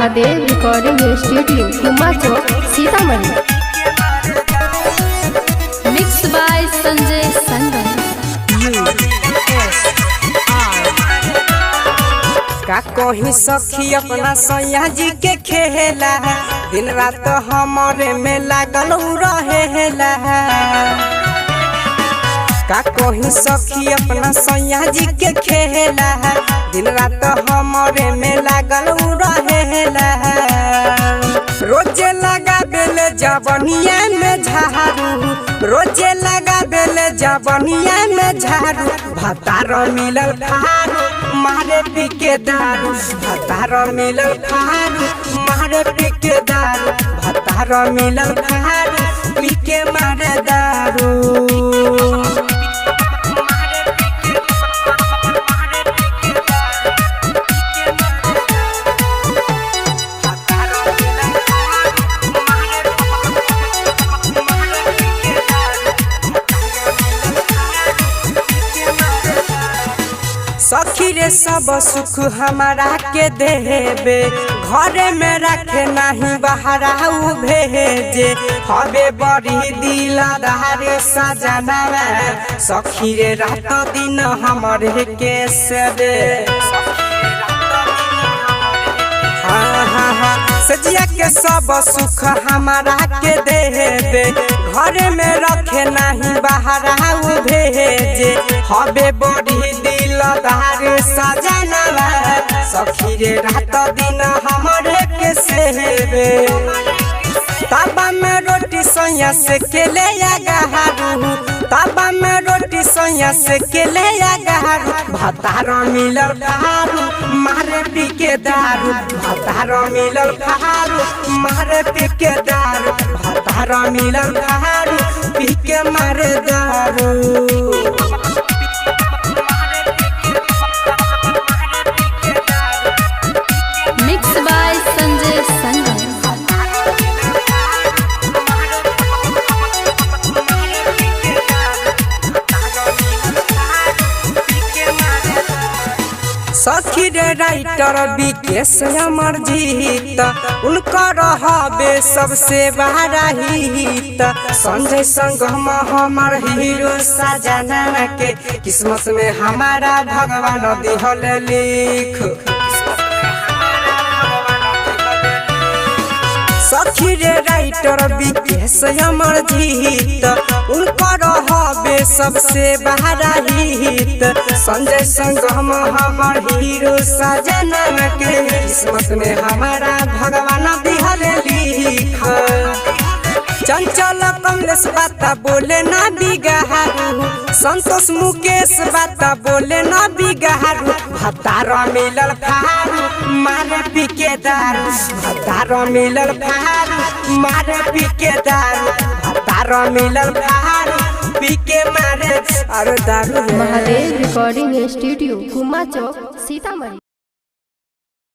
Mahadev recording studio कुमा चौक Sitamarhi. Mix by Sanjay संगम। का कहीं सखी अपना सैया जी के खेला, दिन रात हमारे में लागल रहेला। का कहीं सखी अपना सैया जी के खेला, दिन रात हमारे में लागल रहेला। रोजे लगा बेले जवनिया में झाड़ू, रोजे लगा बेले जवनिया में झाड़ू। भतार मिलल फारू मारे पी के दारू, भतार मिलल फारू मारे पी के दारू। भतार मिलल फारू पी के मारे दारू। सखी रे सब सुख हमारा के देबे, घरे में रखे नहीं बाहर भेजे। हवे बड़ी दिलदार सजना, सखी रे रात दिन हमारे के सेबे। सजिया के सब सुख हमारा के देबे, घरे में रखे नहीं बाहर भेजे। हवे बड़ी दिलदार सजना, सखी रे रात दिन हमारे के सेबे। ताबा में रोटी सोया से केले गहरू, ताबा में रोटी सोया से केले गहरू। भतार मिलल फारू मारे पी के दारू, भतार मिलल फारू मारे पी के दारू। भतार मिलल फारू पी के मारे दारू। मिक्स बाय संजय संगम। सखी रे राइटर विकेश अमर जीत, उनकर हवे सबसे बड़ा हित। संजय संगम हमर हीरो सजना के, किस्मत में हमारा भगवान दिहल लिख। सखी रे राइटर विकेश अमर जीत, उनकर हवे सबसे बड़ा हित। संजय संगम हमर हीरो सजना के, किस्मत में हमारा भगवान दिहल लिख। चंचल कमलेश बाता बोले ना बिगहारू, संतोष मुकेश बाता बोले ना बिगहारू। भतार मिलल फारू मारे पी के दारू, भतार मिलल फारू मारे पी के दारू। भतार मिलल फारू पी के मारे और दारू। महादेव रिकॉर्डिंग स्टूडियो कुमा चौक सीतामढ़ी।